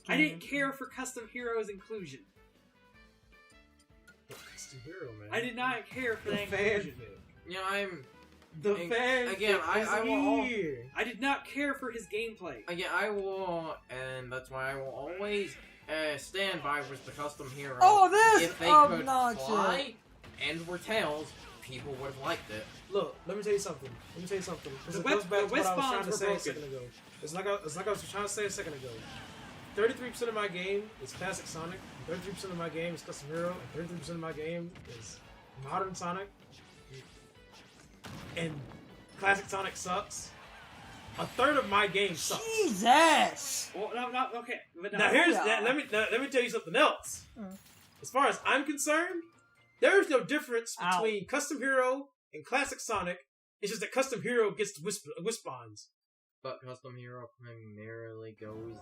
I didn't care for Custom Heroes inclusion. Custom Hero, man. I did not care for The that inclusion. fanfic. Yeah, I'm... The fan again, I will here. I did not care for his gameplay. Again, I will, and that's why I will always stand by with the custom hero. Oh, this If they obnoxious. could fly and were tails, people would have liked it. Look, let me tell you something. Because The it goes back to what I was trying Westbounds to were say a broken. second ago. It's like I was trying to say a second ago. 33% of my game is classic Sonic. 33% of my game is custom hero. And 33% of my game is modern Sonic. And classic Sonic sucks. A third of my game sucks. Jesus! Well, no, okay. But Now let me tell you something else. As far as I'm concerned, there is no difference between Custom Hero and Classic Sonic. It's just that Custom Hero gets the Wispons. But custom hero primarily goes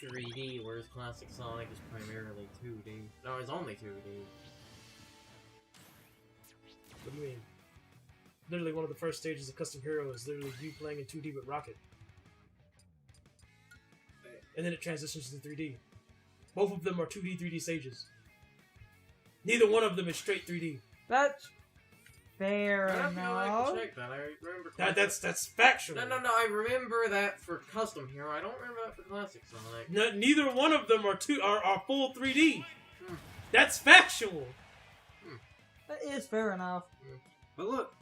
in 3D, whereas classic Sonic is primarily 2D. No, it's only 2D. What do you mean? Literally, one of the first stages of Custom Hero is literally you playing in 2D with Rocket. And then it transitions to 3D. Both of them are 2D, 3D stages. Neither one of them is straight 3D. That's fair I don't know, I enough. can check that. I remember... That's factual. No, I remember that for custom hero. I don't remember that for classic Sonic. Neither one of them are full 3D. That's factual. That is fair enough. But look.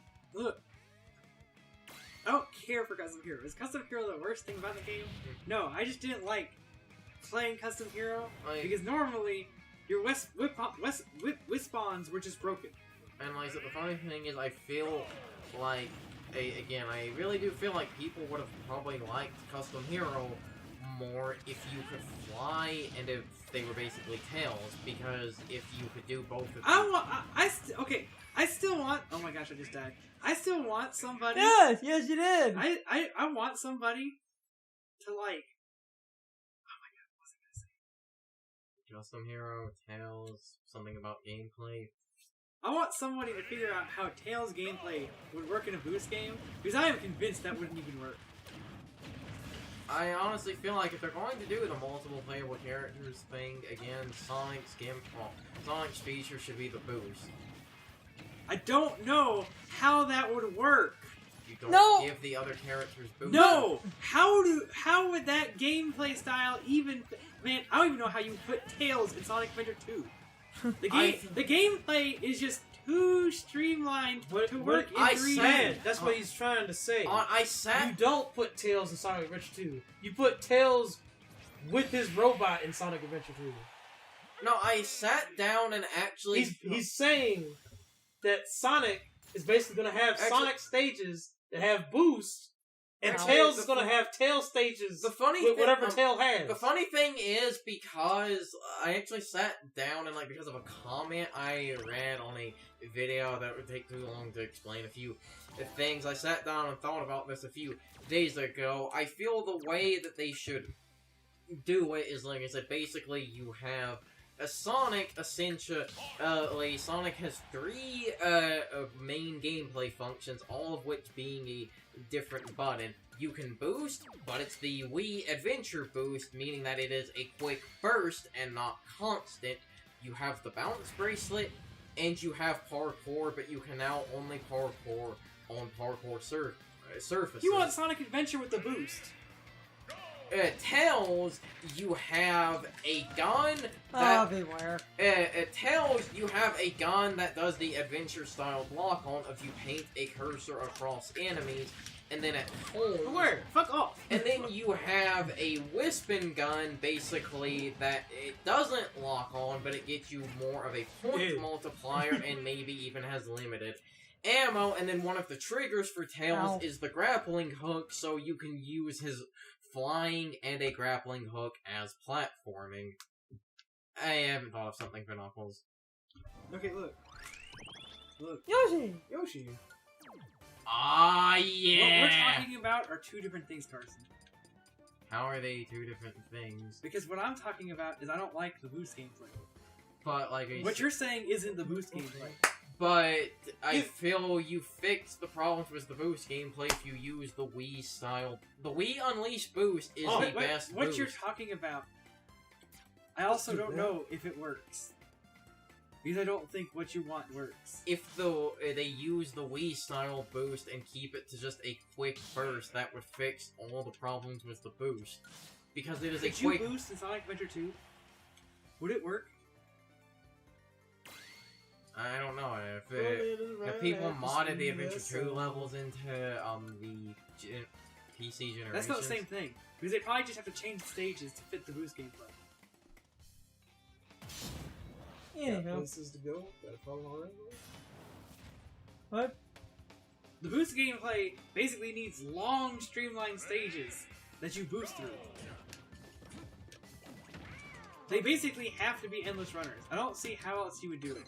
I don't care for Custom Hero. Is Custom Hero the worst thing about the game? No, I just didn't like playing Custom Hero because normally your Wispons were just broken. And like the funny thing is, I feel like, again, I really do feel like people would have probably liked Custom Hero more if you could fly and if they were basically tails, because if you could do both of them... I still want... Oh my gosh, I just died. I still want somebody... Yes, you did! I want somebody to like... Oh my god, what was I gonna say? Custom Hero, Tails, something about gameplay. I want somebody to figure out how Tails gameplay would work in a boost game, because I am convinced that wouldn't even work. I honestly feel like if they're going to do the multiple playable characters thing, again, Sonic's feature should be the boost. I don't know how that would work. You don't give the other characters boost. No! How would that gameplay style even... Man, I don't even know how you put Tails in Sonic Adventure 2. The gameplay is just too streamlined to work in 3D. That's what he's trying to say. You don't put Tails in Sonic Adventure 2. You put Tails with his robot in Sonic Adventure 2. No, I sat down and actually... He's saying that Sonic is basically going to have Sonic stages that have boost, and Tails is going to have Tail stages with whatever Tail has. The funny thing is, because I actually sat down and, like, because of a comment I read on a video that would take too long to explain a few things, I sat down and thought about this a few days ago. I feel the way that they should do it is, like I said, basically you have a Sonic, essentially, Sonic has 3 main gameplay functions, all of which being a different button. You can boost, but it's the Wii Adventure Boost, meaning that it is a quick burst and not constant. You have the Bounce Bracelet, and you have Parkour, but you can now only parkour on parkour surfaces. You want Sonic Adventure with the boost. Tails, you have a gun that... beware. Tails, you have a gun that does the adventure-style block-on if you paint a cursor across enemies, and then at home... Where? Fuck off! And then you have a Wispin gun, basically, that it doesn't lock on, but it gets you more of a point multiplier, and maybe even has limited ammo, and then one of the triggers for Tails is the grappling hook, so you can use his flying and a grappling hook as platforming. I haven't thought of something for Knuckles. Okay, look. Yoshi! Ah, yeah! What we're talking about are 2 different things, Carson. How are they 2 different things? Because what I'm talking about is I don't like the boost gameplay. But, like, what you're saying isn't the boost gameplay. But I feel you fix the problems with the boost gameplay if you use the Wii style. The Wii Unleashed boost is the best what boost. you're talking about I also do don't that. know if it works. Because I don't think what you want works. If they use the Wii style boost and keep it to just a quick burst, that would fix all the problems with the boost. Because it is Could a quick... you boost in Sonic Adventure 2? Would it work? I don't know. If people modded the Adventure 2 levels into the PC generation. That's not the same thing. Because they probably just have to change the stages to fit the boost gameplay. Anyhow. Places to go. Gotta follow around. What? The boost gameplay basically needs long, streamlined stages that you boost through. They basically have to be endless runners. I don't see how else you would do it.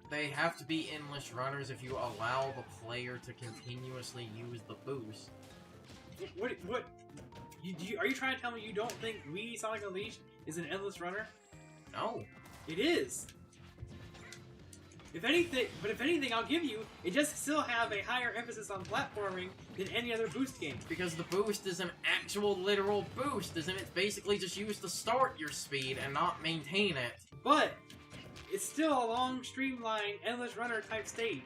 They have to be endless runners if you allow the player to continuously use the boost. What? Are you trying to tell me you don't think Wii Sonic Unleashed is an endless runner? No. It is. If anything, I'll give you, it just still have a higher emphasis on platforming than any other boost game. Because the boost is an actual literal boost, isn't it? It's basically just used to start your speed and not maintain it. But it's still a long, streamlined, endless runner type stage.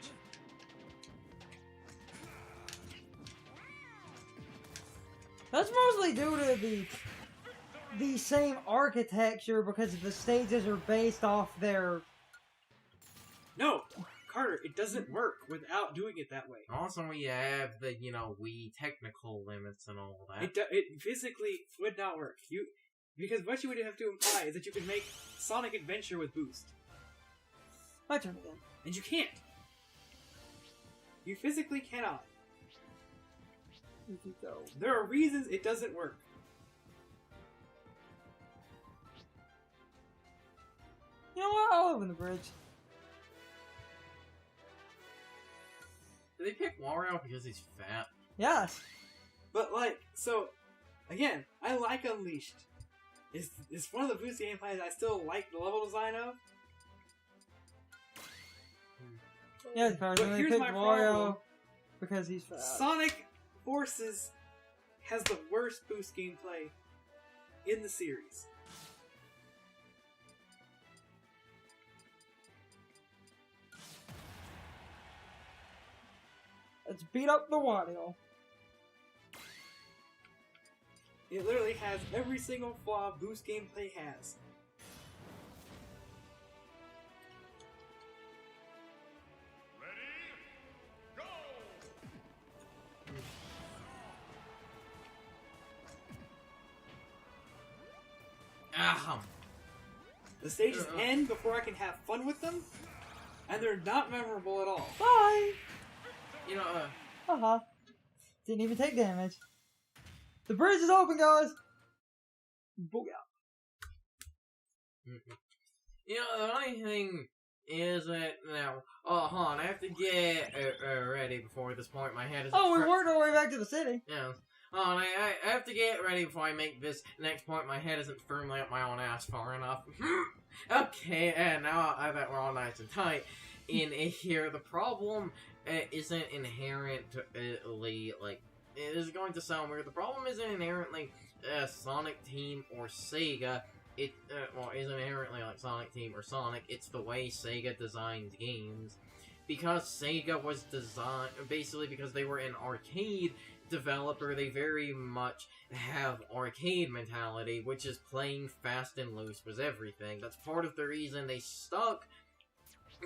That's mostly due to the same architecture because the stages are based off their... No, Carter, it doesn't work without doing it that way. Also, we have the, Wii technical limits and all that. It physically would not work. Because what you would have to imply is that you could make Sonic Adventure with boost. My turn again. And you can't. You physically cannot. Here you go. There are reasons it doesn't work. You know what? I'll open the bridge. Did they pick Wario because he's fat? Yes. But again, I like Unleashed. It's one of the boost gameplays I still like the level design of. Yeah, personally, here's picked my Wario problem. because he's fat. Sonic Forces has the worst boost gameplay in the series. Let's beat up the Wario. It literally has every single flaw boost gameplay has. The stages end before I can have fun with them, and they're not memorable at all. Bye! Uh-huh. Didn't even take damage. The bridge is open, guys! Booyah. The funny thing is that now, hold on, I have to get ready before this point. My head is. Oh, we worked our way back to the city. Yeah. Oh, I have to get ready before I make this next point. My head isn't firmly up my own ass far enough. Okay, and now I bet we're all nice and tight in here. The problem isn't inherently, it is going to sound weird. The problem isn't inherently Sonic Team or Sega. It isn't inherently like Sonic Team or Sonic. It's the way Sega designs games. Because Sega was designed, basically because they were an arcade developer, they very much have arcade mentality, which is playing fast and loose was everything. That's part of the reason they stuck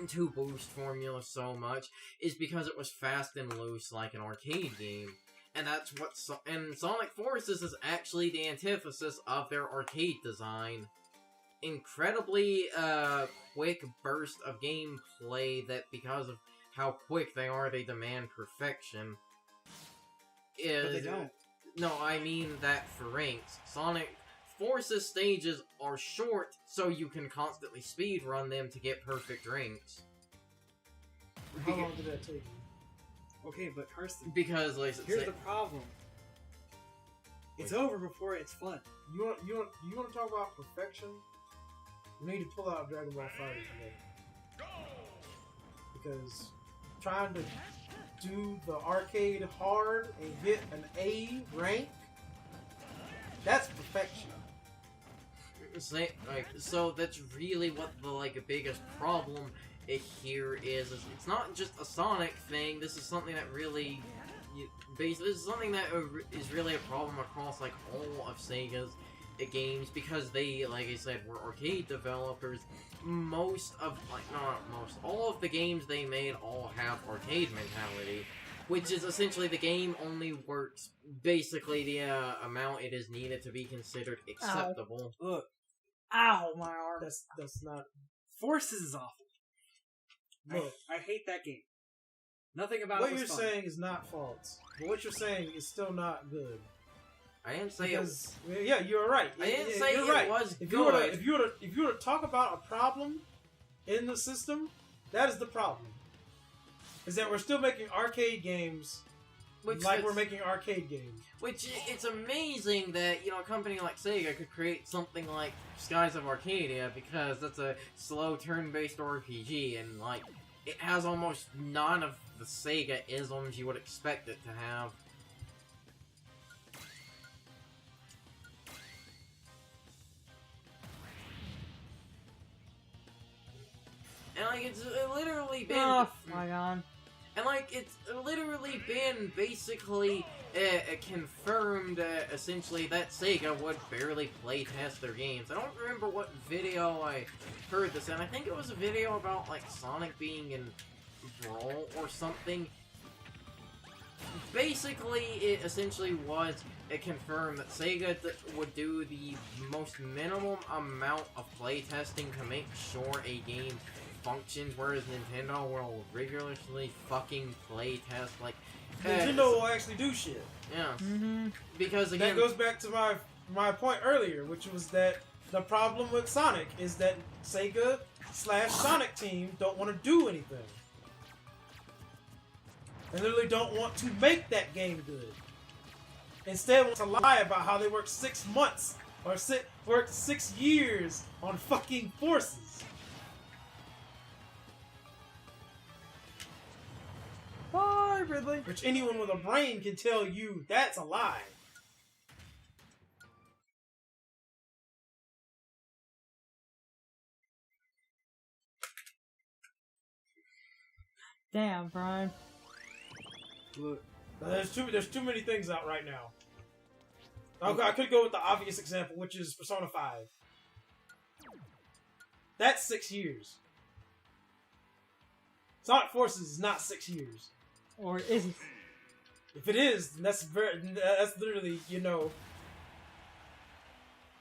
to boost formula so much, is because it was fast and loose like an arcade game. And that's what and Sonic Forces is actually the antithesis of their arcade design. Incredibly quick burst of gameplay that, because of how quick they are, they demand perfection. But they don't. No, I mean that for ranks. Sonic Forces stages are short, so you can constantly speedrun them to get perfect ranks. How long did that take you? Okay, but Karsten, Because, here's the problem. It's over before it's fun. You want to talk about perfection? We need to pull out Dragon Ball Fighters today. Because trying to do the arcade hard and get an A rank, that's perfection. So that's really what the biggest problem here is it's not just a Sonic thing. This is something that really, this is something that is really a problem across all of Sega's games, because they, like I said, were arcade developers. All of the games they made all have arcade mentality, which is essentially the game only works basically the amount it is needed to be considered acceptable. Look, Ow, my arm. That's not. Forces is awful. Look, I hate that game. Nothing about what it was you're fun. saying is not false, but what you're saying is still not good. I didn't say Because, yeah, you're right. I didn't say you're it right. was If good. you were to talk about a problem in the system, that is the problem. Is that we're still making arcade games we're making arcade games. Which, it's amazing that, a company like Sega could create something like Skies of Arcadia, because that's a slow turn-based RPG, and, it has almost none of the Sega-isms you would expect it to have. And, it's literally been... Oh my god. And, it's literally been basically confirmed, essentially, that Sega would barely playtest their games. I don't remember what video I heard this in. I think it was a video about, Sonic being in Brawl or something. Basically, it essentially was confirmed that Sega would do the most minimum amount of playtesting to make sure a game functions, whereas Nintendo will rigorously fucking playtest, Nintendo will actually do shit. Yeah. Mm-hmm. Because, again... That goes back to my point earlier, which was that the problem with Sonic is that Sega/Sonic team don't want to do anything. They literally don't want to make that game good. Instead, want to lie about how they worked 6 months or worked 6 years on fucking Forces. Bye, Ridley. Which anyone with a brain can tell you that's a lie. Damn, Brian. Look, There's too many things out right now. I could go with the obvious example, which is Persona 5. That's 6 years. Sonic Forces is not 6 years. Or is it? If it is, then that's literally,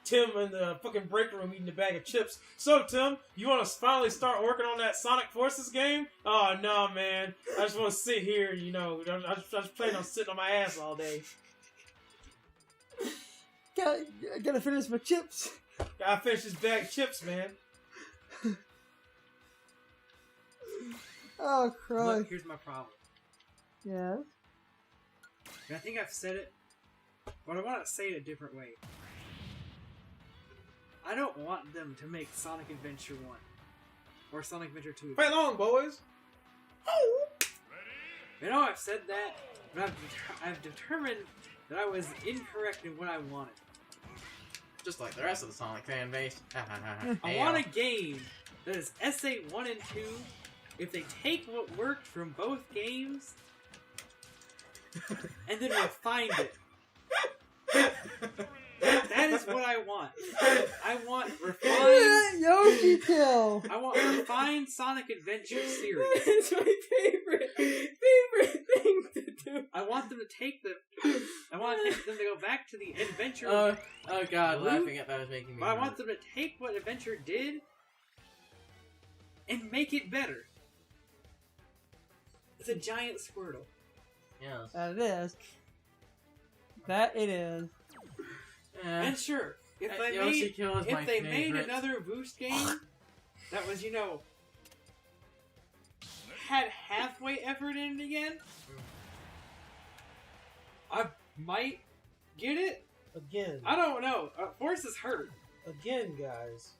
Tim in the fucking break room eating a bag of chips. So, Tim, you want to finally start working on that Sonic Forces game? Oh, no, man. I just want to sit here, I just plan on sitting on my ass all day. Gotta finish my chips. Gotta finish this bag of chips, man. Oh, Christ. look, here's my problem. Yes. And I think I've said it, but I want to say it a different way. I don't want them to make Sonic Adventure 1 or Sonic Adventure 2. Play along, boys. I've said that, but I've determined that I was incorrect in what I wanted. Just like the rest of the Sonic fan base. I want a game that is SA 1 and 2. If they take what worked from both games and then refine it. That is what I want. I want refined Yoshi Kill. I want refined Sonic Adventure series. It's my favorite thing to do. I want them to take them to go back to the adventure. Oh god, Loop, laughing at that is making me but I want them to take what Adventure did and make it better. It's a giant Squirtle. Yes. That it is. That it is. And sure, if they made another Boost game that was, had halfway effort in it again, I might get it. Again. I don't know. Forces hurt. Again, guys.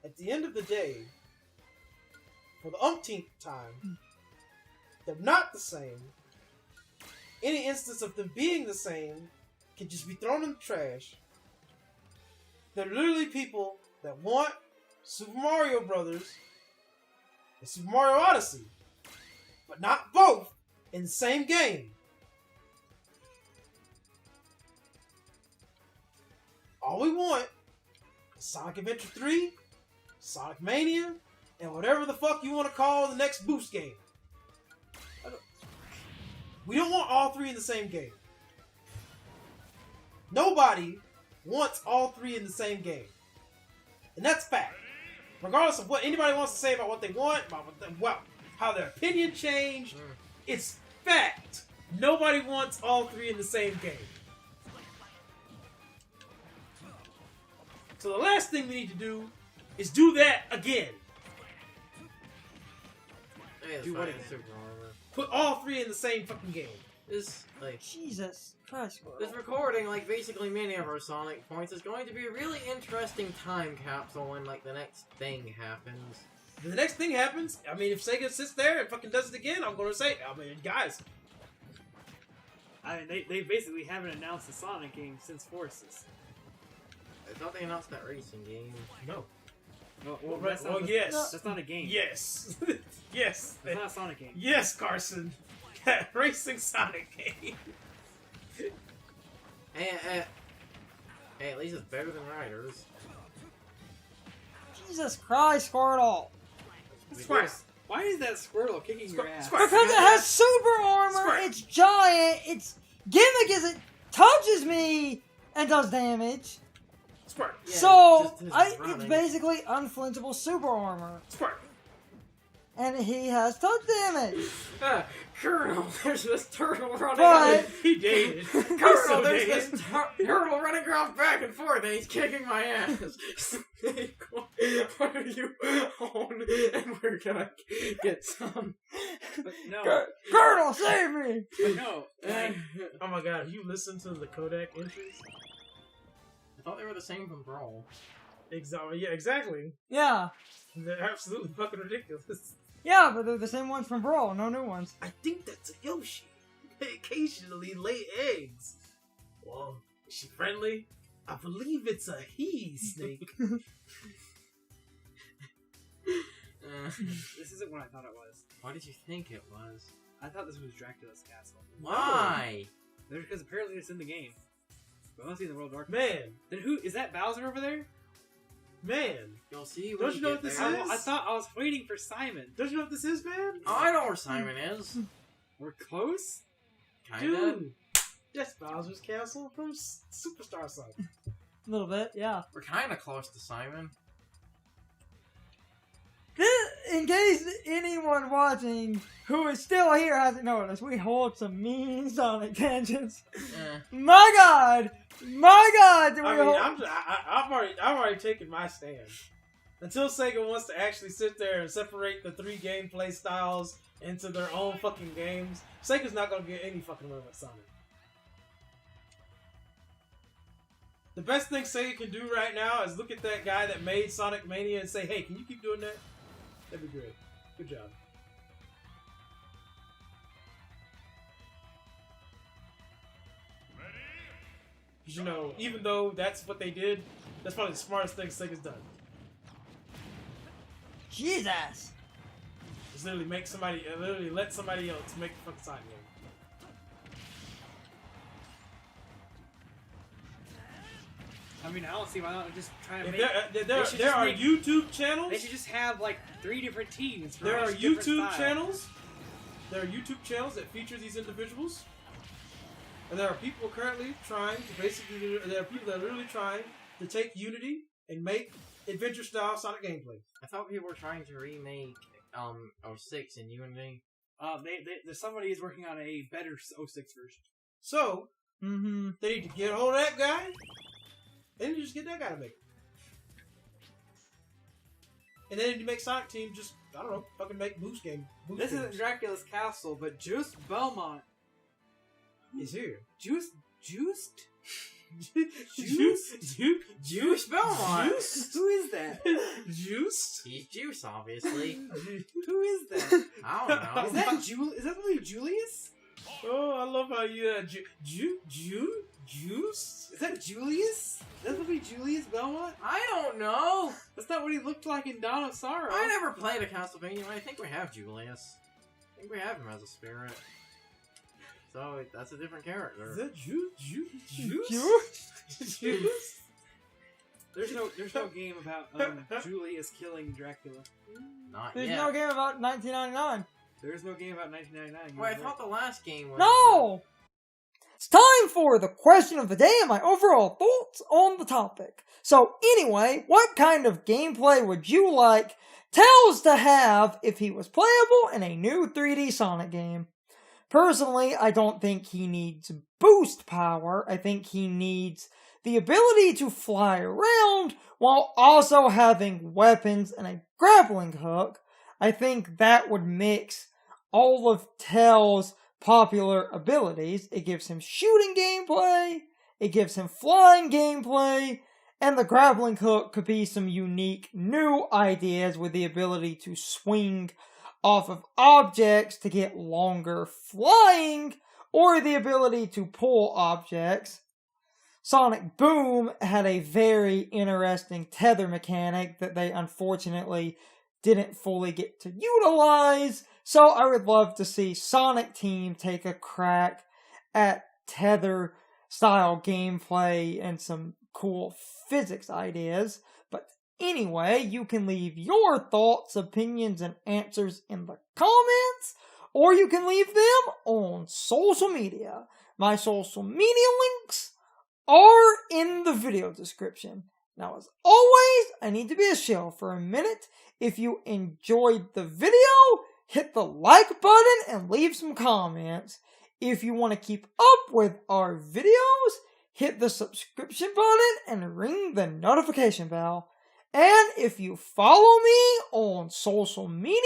At the end of the day, for the umpteenth time, they're not the same. Any instance of them being the same can just be thrown in the trash. There are literally people that want Super Mario Brothers and Super Mario Odyssey, but not both in the same game. All we want is Sonic Adventure 3, Sonic Mania, and whatever the fuck you want to call the next Boost game. We don't want all three in the same game. Nobody wants all three in the same game. And that's fact. Regardless of what anybody wants to say about what they want, about how their opinion changed, it's fact. Nobody wants all three in the same game. So the last thing we need to do is do that again. Do what in Super Armor? Put all three in the same fucking game. This, like... Jesus Christ, This recording, like basically many of our Sonic points, is going to be a really interesting time capsule when, like, the next thing happens. If the next thing happens, I mean, if Sega sits there and fucking does it again, I'm gonna say, I mean, guys. I mean, they basically haven't announced a Sonic game since Forces. I thought they announced that racing game. No. Well, yes. That's not a game. Yes. Yes. It's not a Sonic game. Yes, Carson. That racing Sonic game. Hey, at least it's better than Riders. Jesus Christ, Squirtle! Squirt. Why is that Squirtle kicking your ass? Squirt. Because it has super armor, Squirt. it's giant, its gimmick is it touches me and does damage. Squirt. Yeah, So, just it's running. basically unflinchable super armor. Squirt. And he has touch damage. Colonel, there's this turtle running. But- He dated. Colonel, there's this turtle running around back and forth, and he's kicking my ass. Snake, what are you on? And we're gonna get some. But no. Colonel, save me! But no. Like, Oh my god, have you listened to the Kodak entries? I thought they were the same from Brawl. Exactly. Yeah, exactly. Yeah. They're absolutely fucking ridiculous. Yeah, but they're the same ones from Brawl, no new ones. I think that's a Yoshi. They occasionally lay eggs. Well, is she friendly? I believe it's a he, Snake. this isn't what I thought it was. What did you think it was? I thought this was Dracula's castle. Why? Because apparently it's in the game. But let's see the World Dark. Man, Then who is that? Bowser over there? man. You'll see. Don't you know what this there. is? I thought I was waiting for Simon. Don't you know what this is, man? Oh, I know where Simon is. We're close. Kinda. Dude, that's Bowser's Castle from Superstar Sonic. A little bit, yeah. We're kinda close to Simon. In case anyone watching who is still here hasn't noticed, we hold some mean Sonic tangents. My God! My God! Do we I mean, hold... I've already taken my stand. Until Sega wants to actually sit there and separate the three gameplay styles into their own fucking games, Sega's not gonna get any fucking run with Sonic. The best thing Sega can do right now is look at that guy that made Sonic Mania and say, hey, can you keep doing that? That'd be great. Good job. Because, you know, even though that's what they did, that's probably the smartest thing Sega's done. Jesus! Just literally make somebody, literally let somebody else make the fucking Sonic game. I mean, I don't see why not just try to If make. there are YouTube channels. They should just have like 3 different teams. For There are each different YouTube style. channels. There are YouTube channels that feature these individuals. And there are people currently trying to basically, there are people that are literally trying to take Unity and make adventure style Sonic gameplay. I thought people were trying to remake 06 in Unity. There's somebody who's working on a better 06 version. So, Mm-hmm. they need to get a hold of that guy, and you just get that guy to make it. And then you make Sonic Team just, I don't know, fucking make Boost game. Boost This games. isn't Dracula's castle, but Juste Belmont. He's here. Juste? Juice Belmont! Juice? Who is that? Juice? He's Juice, obviously. Who is that? I don't know. Is that really Julius? Oh, I love how you, Juste? Is that Julius? That would be Julius Belmont? I don't know. That's not what he looked like in Dawn of Sorrow. I never played a Castlevania. I think we have Julius. I think we have him as a spirit. So that's a different character. Is that Juste? Juice? There's no game about Julius killing Dracula. Not There's yet. no game about 1999. There's no game about 1999. Wait, I thought the last game was... No! It's time for the question of the day and my overall thoughts on the topic. So anyway, what kind of gameplay would you like Tails to have if he was playable in a new 3D Sonic game? Personally, I don't think he needs boost power. I think he needs the ability to fly around while also having weapons and a grappling hook. I think that would mix all of Tails' popular abilities. It gives him shooting gameplay, it gives him flying gameplay, and the grappling hook could be some unique new ideas with the ability to swing off of objects to get longer flying, or the ability to pull objects. Sonic Boom had a very interesting tether mechanic that they unfortunately didn't fully get to utilize, so I would love to see Sonic Team take a crack at tether style gameplay and some cool physics ideas. But anyway, you can leave your thoughts, opinions, and answers in the comments, or you can leave them on social media. My social media links are in the video description. Now, as always, I need to be a shill for a minute. If you enjoyed the video, hit the like button and leave some comments. If you want to keep up with our videos, hit the subscription button and ring the notification bell. And if you follow me on social media,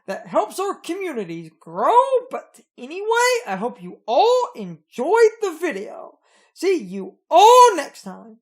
that helps our communities grow. But anyway, I hope you all enjoyed the video. See you all next time.